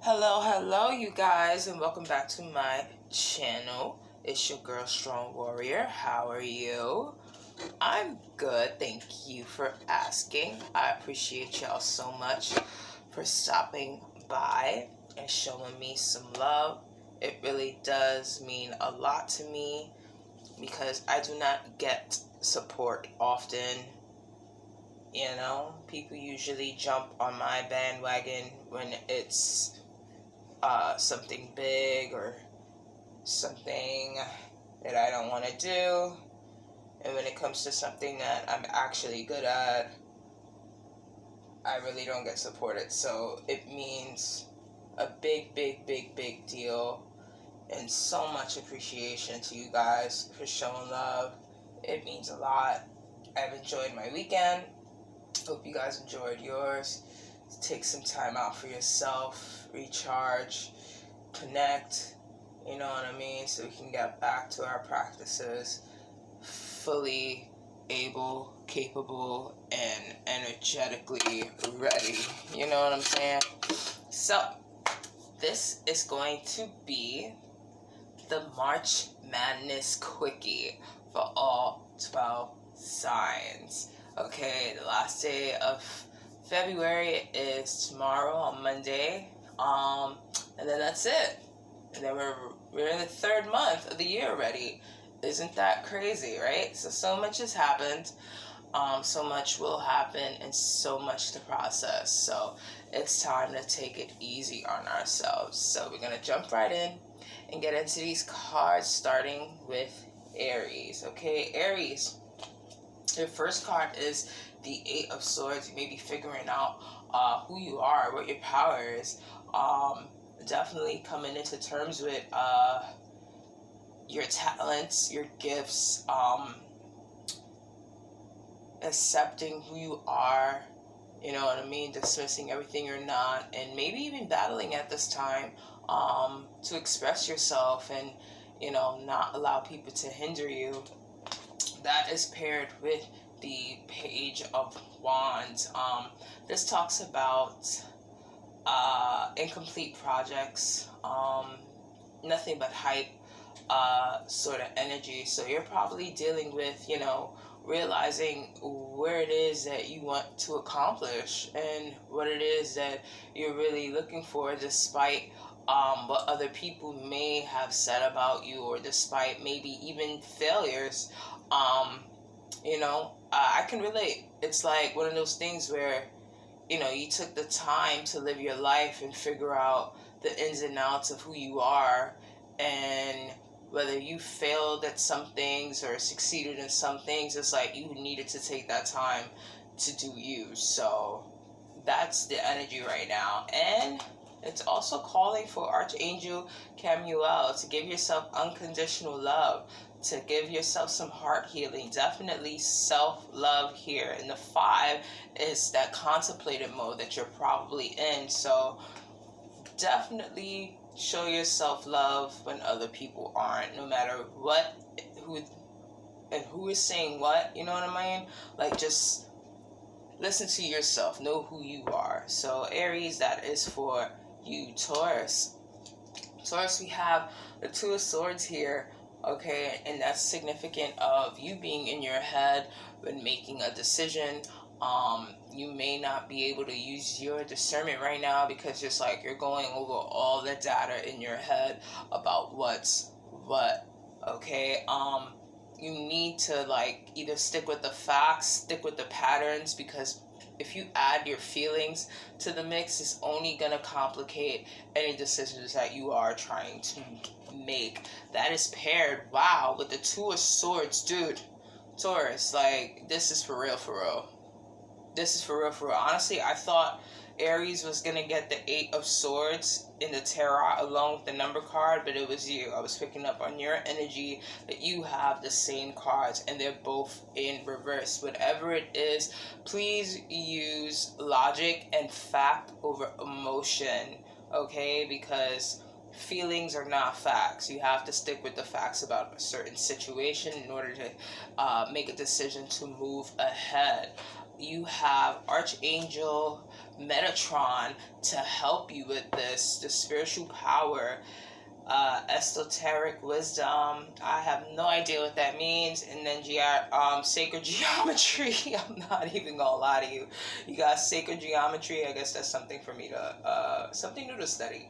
Hello, you guys, and welcome back to my channel. It's your girl, Strong Warrior. How are you? I'm good. Thank you for asking. I appreciate y'all so much for stopping by and showing me some love. It really does mean a lot to me because I do not get support often. You know, people usually jump on my bandwagon when it's something big or something that I don't want to do. And when it comes to something that I'm actually good at, I really don't get supported. So it means a big deal. And so much appreciation to you guys for showing love. It means a lot. I've enjoyed my weekend. Hope you guys enjoyed yours. Take some time out for yourself, recharge, connect, you know what I mean, so we can get back to our practices fully able, capable, and energetically ready. You know what I'm saying? So, this is going to be the March Madness Quickie for all 12 signs. Okay, the last day of February is tomorrow on Monday. And then that's it. And then we're in the third month of the year already. Isn't that crazy, right? So much has happened. So much will happen and so much to process. So it's time to take it easy on ourselves. So we're going to jump right in and get into these cards, starting with Aries. Okay, Aries. Your first card is the Eight of Swords. You may be figuring out who you are, what your power is. Definitely coming into terms with your talents, your gifts, accepting who you are, you know what I mean, dismissing everything you're not, and maybe even battling at this time to express yourself and, you know, not allow people to hinder you. That is paired with the Page of Wands. This talks about incomplete projects, nothing but hype sort of energy. So you're probably dealing with, you know, realizing where it is that you want to accomplish and what it is that you're really looking for, despite what other people may have said about you, or despite maybe even failures. You know, I can relate. It's like one of those things where, you know, you took the time to live your life and figure out the ins and outs of who you are, and whether you failed at some things or succeeded in some things, it's like you needed to take that time to do you. So that's the energy right now. And it's also calling for Archangel Camuel to give yourself unconditional love, to give yourself some heart healing. Definitely self-love here. And the 5 is that contemplative mode that you're probably in. So definitely show yourself love when other people aren't, no matter what, who is saying what, you know what I mean? Like, just listen to yourself, know who you are. So Aries, that is for you. Taurus, we have the Two of Swords here. Okay, and that's significant of you being in your head when making a decision. You may not be able to use your discernment right now because it's like you're going over all the data in your head about what's what. Okay, you need to, like, either stick with the facts, stick with the patterns, because if you add your feelings to the mix, it's only going to complicate any decisions that you are trying to make. That is paired, wow, with the Two of Swords, dude. Taurus, like, this is for real. This is for real. Honestly, I thought Aries was going to get the Eight of Swords in the tarot along with the number card, but it was you. I was picking up on your energy that you have the same cards and they're both in reverse. Whatever it is, please use logic and fact over emotion, okay? Because feelings are not facts. You have to stick with the facts about a certain situation in order to make a decision to move ahead. You have Archangel Metatron to help you with this, the spiritual power, esoteric wisdom. I have no idea what that means. And then sacred geometry. I'm not even gonna lie to you. You got sacred geometry. I guess that's something for me to something new to study.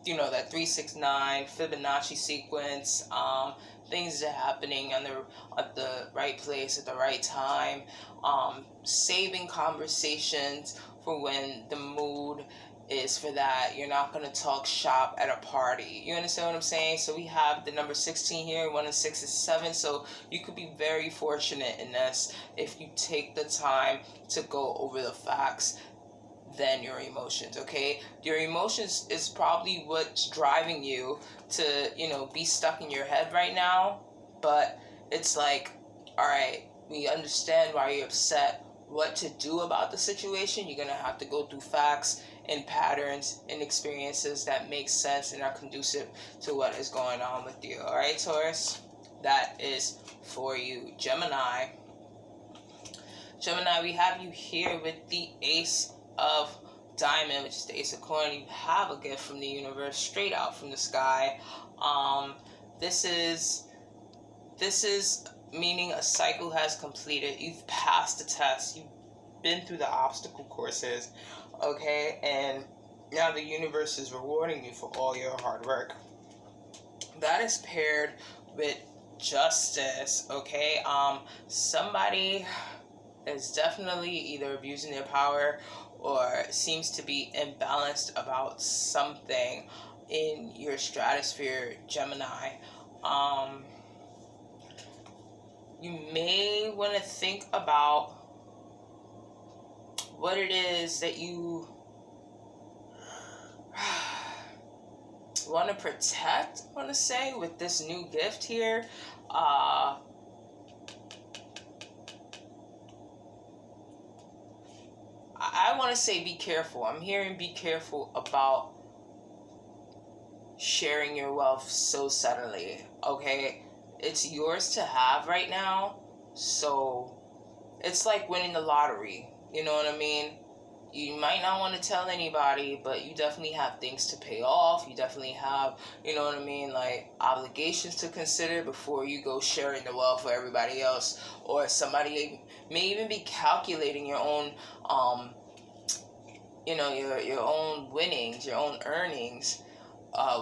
You know, that 369 Fibonacci sequence, things that are happening at the right place at the right time, saving conversations for when the mood is for that. You're not going to talk shop at a party. You understand what I'm saying? So we have the number 16 here. 1 and 6 is 7. So you could be very fortunate in this if you take the time to go over the facts than your emotions. Okay, your emotions is probably what's driving you to, you know, be stuck in your head right now. But it's like, all right, we understand why you're upset, what to do about the situation. You're gonna have to go through facts and patterns and experiences that make sense and are conducive to what is going on with you. All right, Taurus, that is for you. Gemini, we have you here with the Ace of Diamond, which is the Ace of Coin. You have a gift from the universe, straight out from the sky. This is meaning a cycle has completed. You've passed the test. You've been through the obstacle courses, okay? And now the universe is rewarding you for all your hard work. That is paired with justice, okay? Somebody is definitely either abusing their power or seems to be imbalanced about something in your stratosphere, Gemini. You may want to think about what it is that you want to protect, I want to say, with this new gift here. I want to say be careful. I'm hearing be careful about sharing your wealth so suddenly, okay? It's yours to have right now, so it's like winning the lottery, you know what I mean? You might not want to tell anybody, but you definitely have things to pay off. You definitely have, you know what I mean, like obligations to consider before you go sharing the wealth for everybody else. Or somebody may even be calculating your own, your own winnings, your own earnings,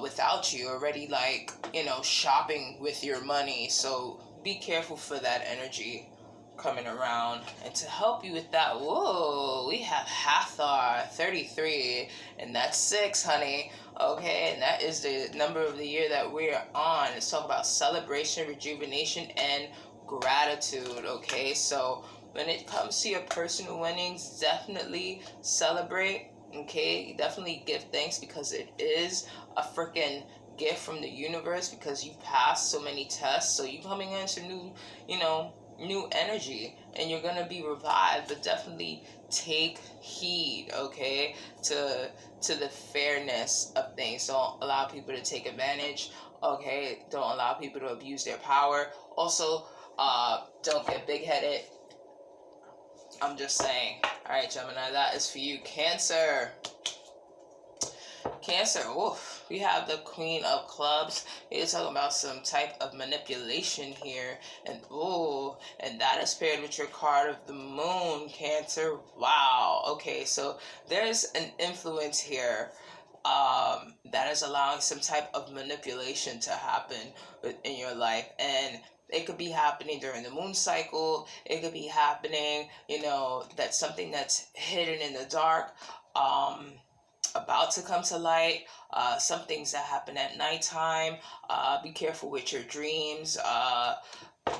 without you already, like, shopping with your money. So be careful for that energy coming around. And to help you with that, whoa, we have Hathor 33, and that's 6, honey. Okay, and that is the number of the year that we're on. Let's talk about celebration, rejuvenation, and gratitude. Okay, so when it comes to your personal winnings, definitely celebrate. Okay, definitely give thanks, because it is a freaking gift from the universe, because you passed so many tests. So you coming into new energy, and you're gonna be revived. But definitely take heed, okay, to the fairness of things. Don't allow people to take advantage, okay? Don't allow people to abuse their power. Also, don't get big-headed. I'm just saying. All right, Gemini, that is for you. Cancer, oof, we have the Queen of Clubs. We're talking about some type of manipulation here. And that is paired with your card of the Moon, Cancer. Wow. Okay, so there's an influence here that is allowing some type of manipulation to happen in your life. And it could be happening during the moon cycle. It could be happening, that's something that's hidden in the dark, about to come to light. Some things that happen at nighttime. Be careful with your dreams.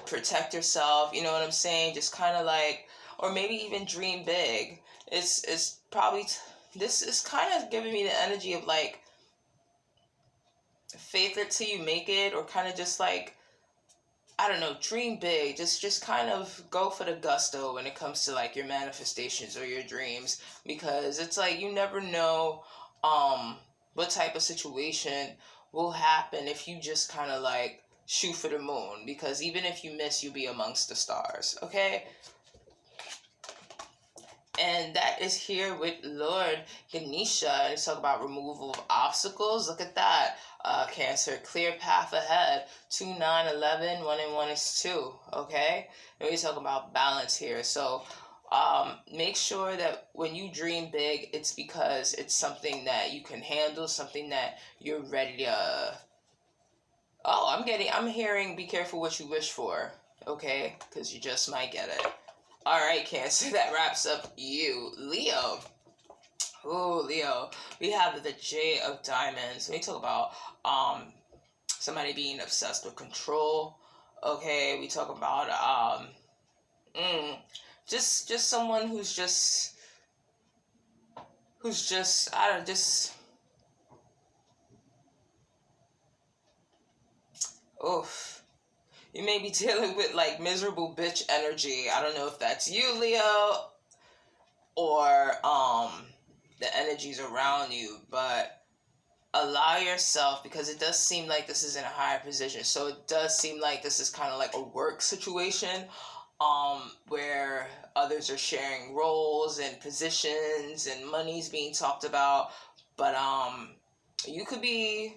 Protect yourself. You know what I'm saying? Just kind of like, or maybe even dream big. It's probably this is kind of giving me the energy of like, faith it till you make it, or kind of just like, I don't know, dream big. Just kind of go for the gusto when it comes to like your manifestations or your dreams, because it's like you never know what type of situation will happen if you just kind of like shoot for the moon, because even if you miss, you'll be amongst the stars, okay? And that is here with Lord Ganesha. And it's talk about removal of obstacles. Look at that. Cancer, clear path ahead. 2, 9, 11, 1 and 1 is 2. Okay? And we're talking about balance here. So make sure that when you dream big, it's because it's something that you can handle, something that you're ready to. I'm hearing be careful what you wish for. Okay? Because you just might get it. All right, Cancer, that wraps up you. Leo. Oh, Leo. We have the J of Diamonds. We talk about somebody being obsessed with control. Okay, we talk about just someone who's just I don't just oof. You may be dealing with like miserable bitch energy. I don't know if that's you, Leo, or the energies around you, but allow yourself, because it does seem like this is in a higher position. So it does seem like this is kind of like a work situation, where others are sharing roles and positions and money's being talked about. But you could be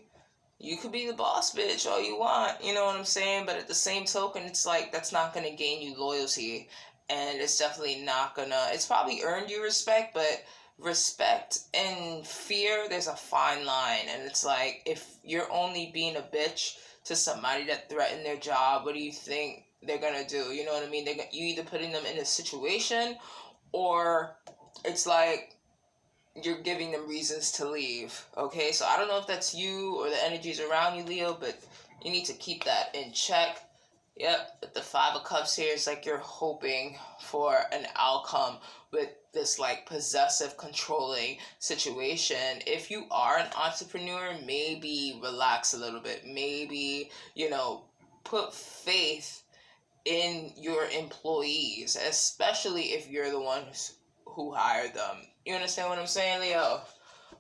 the boss bitch all you want, you know what I'm saying? But at the same token, it's like that's not gonna gain you loyalty, and it's definitely not gonna. It's probably earned you respect, but respect and fear, there's a fine line, and it's like if you're only being a bitch to somebody that threatened their job, what do you think they're gonna do? You know what I mean? You either putting them in a situation, or it's like you're giving them reasons to leave. Okay, so I don't know if that's you or the energies around you, Leo, but you need to keep that in check. Yep, but the 5 of Cups here is like you're hoping for an outcome with this like possessive, controlling situation. If you are an entrepreneur, maybe relax a little bit. Maybe, put faith in your employees, especially if you're the one who hired them. You understand what I'm saying, Leo?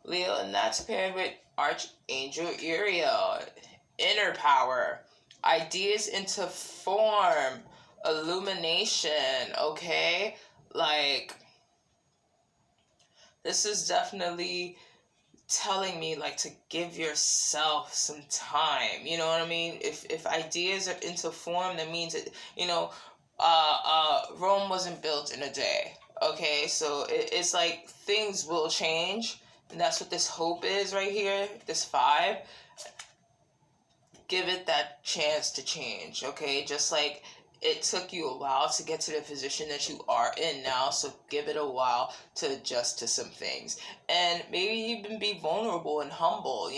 Leo, and that's paired with Archangel Uriel. Inner power. Ideas into form. Illumination, okay? Like, this is definitely telling me like to give yourself some time. You know what I mean? If ideas are into form, that means that Rome wasn't built in a day. Okay, so it's like things will change, and that's what this hope is right here. This 5. Give it that chance to change. Okay, just like it took you a while to get to the position that you are in now, so give it a while to adjust to some things, and maybe even be vulnerable and humble.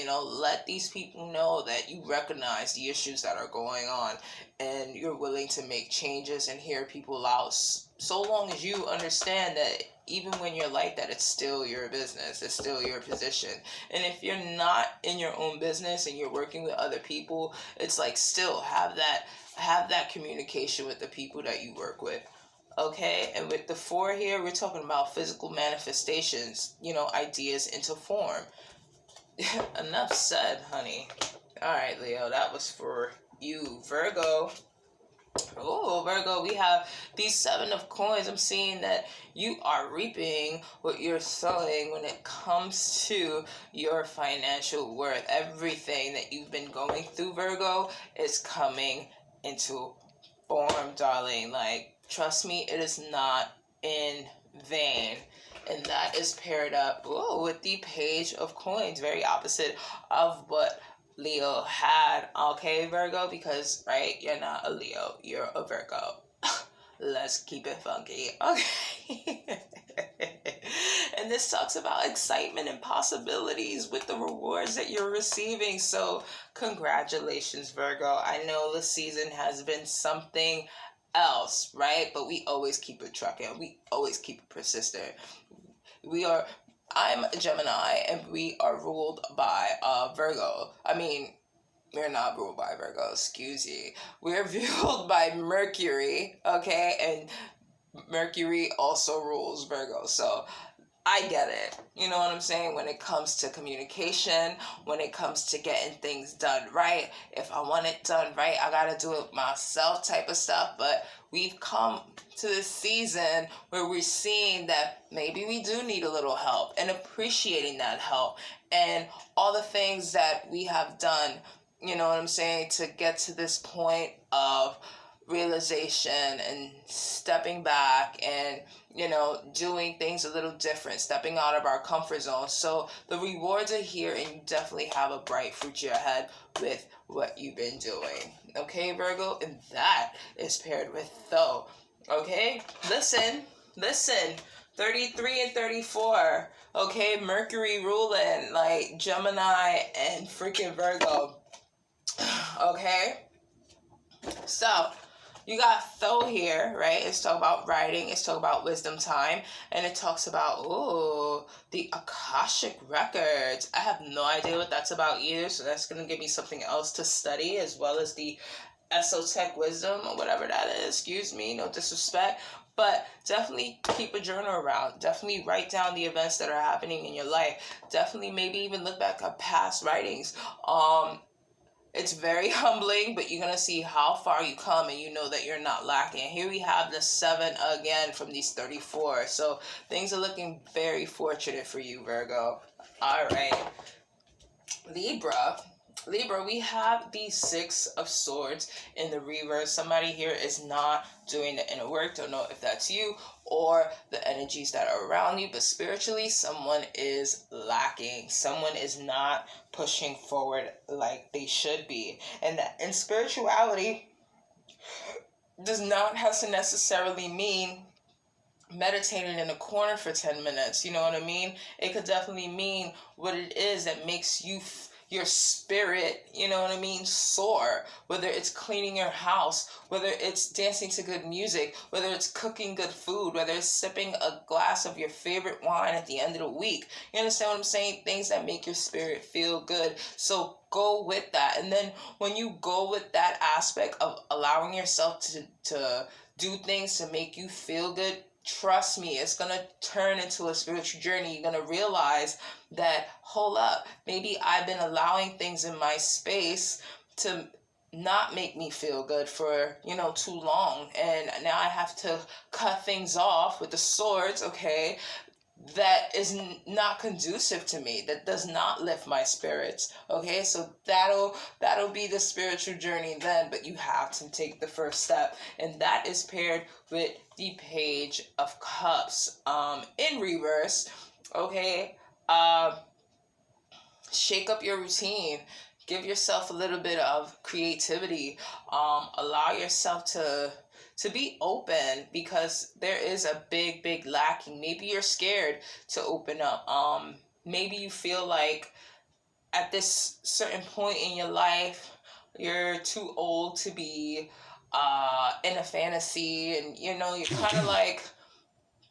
Let these people know that you recognize the issues that are going on, and you're willing to make changes and hear people out, so long as you understand that even when you're like that, it's still your business, it's still your position. And if you're not in your own business and you're working with other people, it's like still have that communication with the people that you work with. Okay, and with the 4 here, we're talking about physical manifestations, ideas into form. Enough said, honey. All right, Leo, that was for you. Virgo. Oh, Virgo, we have these 7 of coins. I'm seeing that you are reaping what you're sowing when it comes to your financial worth. Everything that you've been going through, Virgo, is coming into form, darling. Like, trust me, it is not in vain. And that is paired up with the Page of Coins, very opposite of what Leo had. Okay, Virgo, because, right, you're not a Leo, you're a Virgo. Let's keep it funky. Okay. And this talks about excitement and possibilities with the rewards that you're receiving. So congratulations, Virgo. I know the season has been something else, right? But we always keep it trucking. We always keep it persistent. I'm a Gemini, and we are ruled by Virgo. I mean, we're not ruled by Virgo, excuse you. We're ruled by Mercury, okay? And Mercury also rules Virgo. So I get it. You know what I'm saying? When it comes to communication, when it comes to getting things done right, if I want it done right, I gotta do it myself type of stuff. But we've come to this season where we're seeing that maybe we do need a little help, and appreciating that help and all the things that we have done, you know what I'm saying, to get to this point of realization and stepping back and, you know, doing things a little different, stepping out of our comfort zone. So the rewards are here, and you definitely have a bright future ahead with what you've been doing. Okay, Virgo? And that is paired with though. Okay? Listen. 33 and 34. Okay? Mercury ruling, like Gemini and freaking Virgo. Okay? So, you got Though here, right? It's talking about writing. It's talking about wisdom time. And it talks about, the Akashic Records. I have no idea what that's about either. So that's going to give me something else to study, as well as the esoteric wisdom or whatever that is. Excuse me, no disrespect. But definitely keep a journal around. Definitely write down the events that are happening in your life. Definitely maybe even look back at past writings. It's very humbling, but you're going to see how far you come, and you know that you're not lacking. Here we have the 7 again from these 34. So things are looking very fortunate for you, Virgo. All right. Libra, we have the 6 of Swords in the reverse. Somebody here is not doing the inner work. Don't know if that's you or the energies that are around you, but spiritually, someone is lacking. Someone is not pushing forward like they should be. And that in spirituality does not have to necessarily mean meditating in a corner for 10 minutes. You know what I mean? It could definitely mean what it is that makes you your spirit, you know what I mean, soar. Whether it's cleaning your house, whether it's dancing to good music, whether it's cooking good food, whether it's sipping a glass of your favorite wine at the end of the week. You understand what I'm saying? Things that make your spirit feel good. So go with that. And then when you go with that aspect of allowing yourself to do things to make you feel good, trust me, it's going to turn into a spiritual journey. You're going to realize that, hold up, maybe I've been allowing things in my space to not make me feel good for, too long. And now I have to cut things off with the swords, okay, that is not conducive to me, that does not lift my spirits. Okay, so that'll be the spiritual journey then, but you have to take the first step, and that is paired with the Page of Cups in reverse. Okay, shake up your routine, give yourself a little bit of creativity, allow yourself to be open, because there is a big lacking. Maybe you're scared to open up. Maybe you feel like at this certain point in your life, you're too old to be in a fantasy, and you're kind of like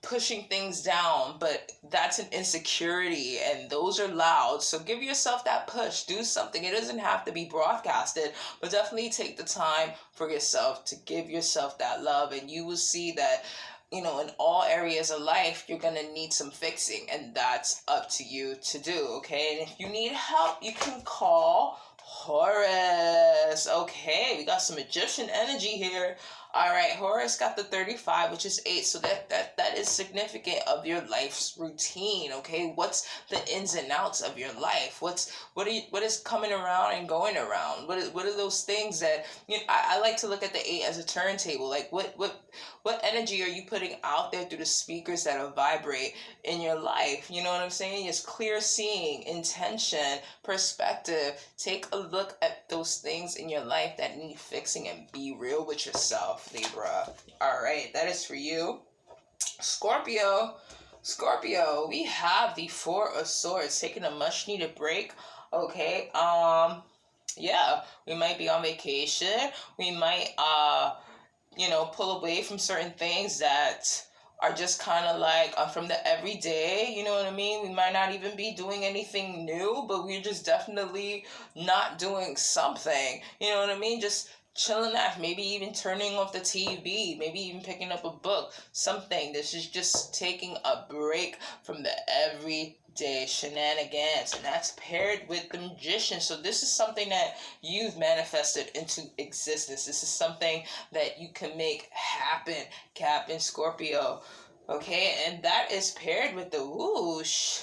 pushing things down, but that's an insecurity, and those are loud. So give yourself that push, do something. It doesn't have to be broadcasted, but definitely take the time for yourself to give yourself that love, and you will see that in all areas of life you're gonna need some fixing, and that's up to you to do. Okay, and if you need help, you can call Horus. Okay, we got some Egyptian energy here. All right, Horus got the 35, which is 8. So that is significant of your life's routine. Okay, what's the ins and outs of your life? What is coming around and going around? What are those things that I like to look at the 8 as a turntable. Like what energy are you putting out there through the speakers that will vibrate in your life? You know what I'm saying? It's clear seeing, intention, perspective. Take a look at those things in your life that need fixing, and be real with yourself, Libra. All right, that is for you. Scorpio, we have the 4 of Swords, taking a much needed break. Okay, yeah, we might be on vacation. We might pull away from certain things that are just kind of like from the everyday, you know what I mean? We might not even be doing anything new, but we're just definitely not doing something, you know what I mean? Just chilling out, maybe even turning off the TV, maybe even picking up a book, something. This is just taking a break from the everyday shenanigans, and that's paired with the Magician. So this is something that you've manifested into existence. This is something that you can make happen, Captain Scorpio. Okay, and that is paired with the whoosh.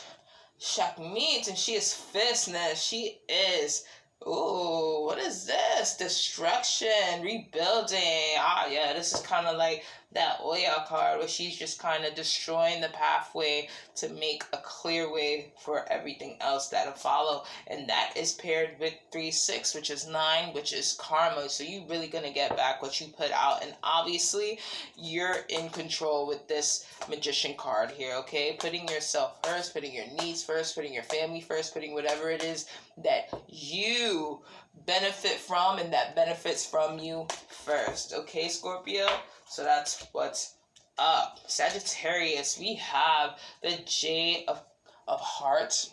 Shakmeet, and she is fistness. She is, ooh, what is this? Destruction, rebuilding. Ah, yeah, this is kind of like that Oya card where she's just kind of destroying the pathway to make a clear way for everything else that'll follow. And that is paired with 3-6, which is 9, which is karma. So you really gonna get back what you put out. And obviously, you're in control with this Magician card here, okay? Putting yourself first, putting your needs first, putting your family first, putting whatever it is that you benefit from and that benefits from you first, okay, Scorpio? So that's what's up. Sagittarius, we have the J of Hearts,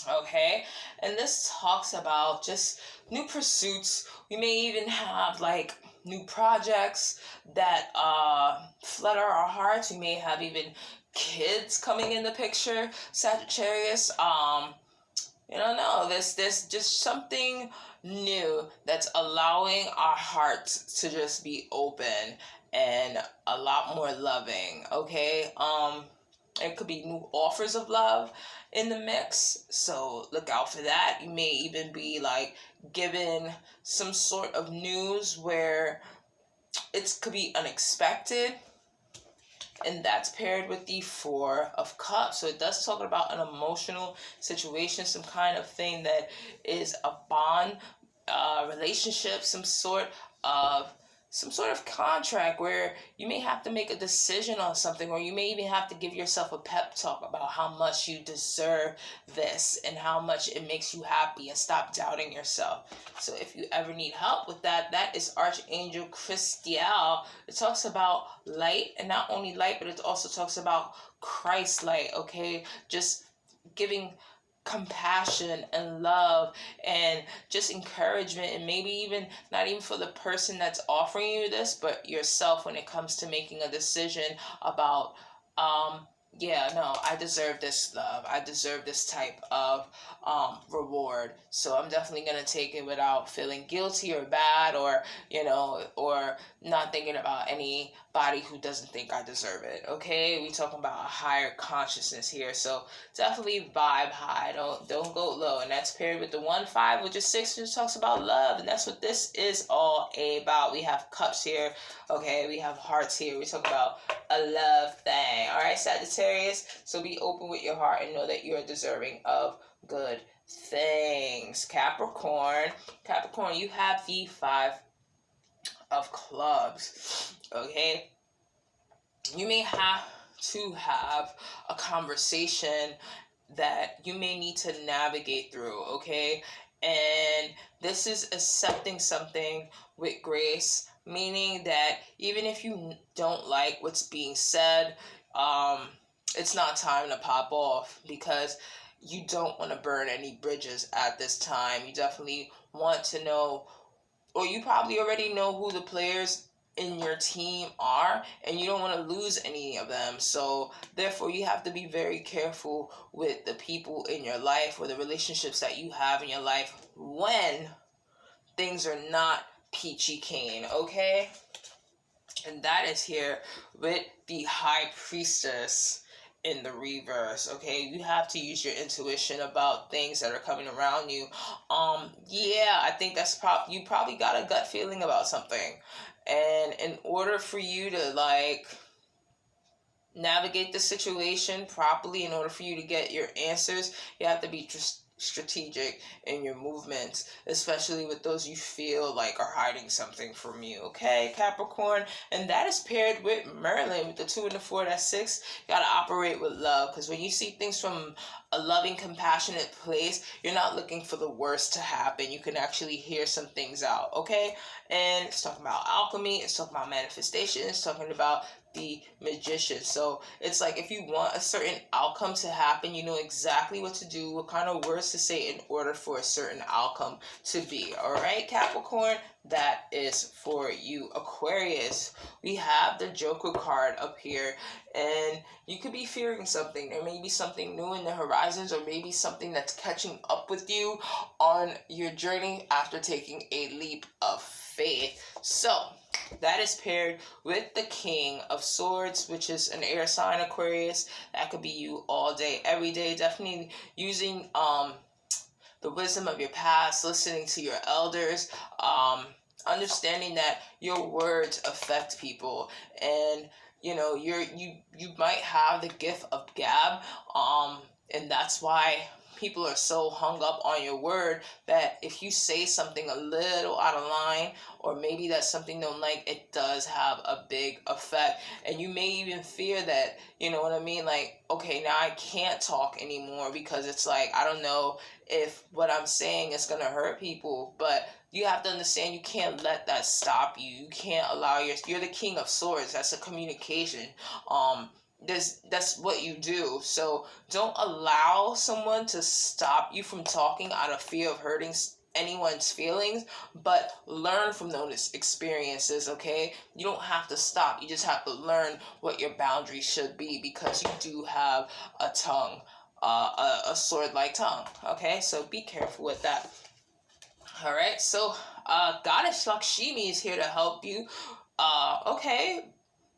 okay? And this talks about just new pursuits. We may even have like new projects that flutter our hearts. We may have even kids coming in the picture, Sagittarius. You don't know, there's just something new that's allowing our hearts to just be open and a lot more loving, okay? It could be new offers of love in the mix, so look out for that. You may even be like given some sort of news where it could be unexpected, and that's paired with the 4 of Cups. So it does talk about an emotional situation, some kind of thing that is a bond, relationship, some sort of contract where you may have to make a decision on something, or you may even have to give yourself a pep talk about how much you deserve this and how much it makes you happy, and stop doubting yourself. So if you ever need help with that, that is Archangel Christiel. It talks about light, and not only light, but it also talks about Christ light, okay? Just giving compassion and love and just encouragement, and maybe even not even for the person that's offering you this, but yourself when it comes to making a decision about yeah, no, I deserve this love, I deserve this type of reward, so I'm definitely gonna take it without feeling guilty or bad, or or not thinking about anybody who doesn't think I deserve it, okay? We talking about a higher consciousness here, so definitely vibe high, don't go low. And that's paired with the 1-5, which is 6, which talks about love, and that's what this is all about. We have cups here, okay? We have hearts here. We talk about a love thing, all right, Sagittarius? So be open with your heart and know that you are deserving of good things. Capricorn, you have the 5 of Clubs, okay? You may have to have a conversation that you may need to navigate through, okay? And this is accepting something with grace, meaning that even if you don't like what's being said, it's not time to pop off, because you don't want to burn any bridges at this time. You definitely want to know, or you probably already know who the players in your team are, and you don't want to lose any of them. So therefore you have to be very careful with the people in your life, or the relationships that you have in your life, when things are not peachy keen, okay? And that is here with the High Priestess in the reverse, okay? You have to use your intuition about things that are coming around you. Yeah, I think that's you probably got a gut feeling about something, and in order for you to like navigate the situation properly, in order for you to get your answers, you have to be strategic in your movements, especially with those you feel like are hiding something from you, okay, Capricorn? And that is paired with Merlin, with the 2 and the 4, that's 6. You gotta operate with love, because when you see things from a loving, compassionate place, you're not looking for the worst to happen. You can actually hear some things out, okay? And it's talking about alchemy, it's talking about manifestation, it's talking about the Magician. So it's like if you want a certain outcome to happen, you know exactly what to do, what kind of words to say in order for a certain outcome to be. All right, Capricorn, that is for you. Aquarius, we have the Joker card up here, and you could be fearing something. There may be something new in the horizons, or maybe something that's catching up with you on your journey after taking a leap of faith. So that is paired with the King of Swords, which is an air sign, Aquarius. That could be you all day, every day. Definitely using the wisdom of your past, listening to your elders, understanding that your words affect people, and you know you might have the gift of gab, and that's why people are so hung up on your word that if you say something a little out of line, or maybe that's something they don't like, it does have a big effect. And you may even fear that, you know what I mean, like, okay, now I can't talk anymore because it's like, I don't know if what I'm saying is going to hurt people. But you have to understand, you can't let that stop you. You can't allow you're the King of Swords. That's a communication. That's what you do. So don't allow someone to stop you from talking out of fear of hurting anyone's feelings, but learn from those experiences. Okay, you don't have to stop, you just have to learn what your boundaries should be, because you do have a tongue, a sword like tongue. Okay, so be careful with that. All right, so Goddess Lakshmi is here to help you. Okay,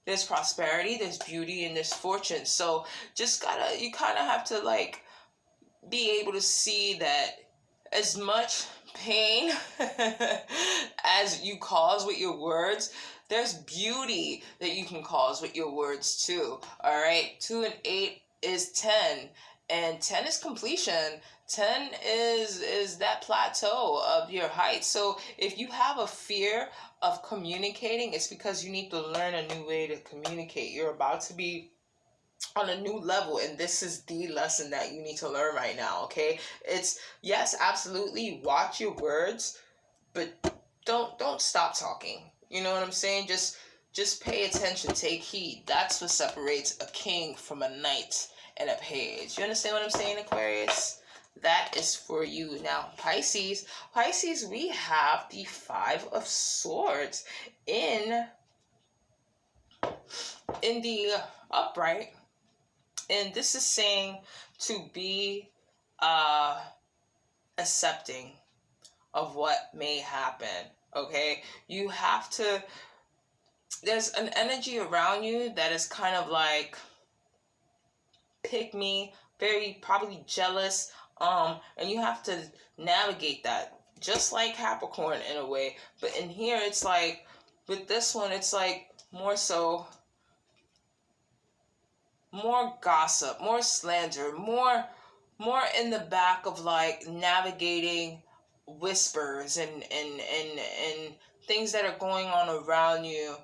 there's prosperity, there's beauty, and there's fortune. So you kind of have to like be able to see that as much pain as you cause with your words, there's beauty that you can cause with your words too. All right, 2 and 8 is 10, and 10 is completion. 10 is that plateau of your height. So if you have a fear of communicating, it's because you need to learn a new way to communicate. You're about to be on a new level, and this is the lesson that you need to learn right now. Okay, it's, yes, absolutely, watch your words, but don't stop talking. You know what I'm saying? Just pay attention, take heed. That's what separates a king from a knight and a page. You understand what I'm saying, Aquarius? That is for you. Now, Pisces, we have the 5 of Swords in the upright. And this is saying to be accepting of what may happen. Okay, you have to, there's an energy around you that is kind of like pick me, very probably jealous, and you have to navigate that, just like Capricorn in a way. But in here, it's like, with this one, it's like more so, more gossip, more slander, more in the back of like navigating whispers and things that are going on around you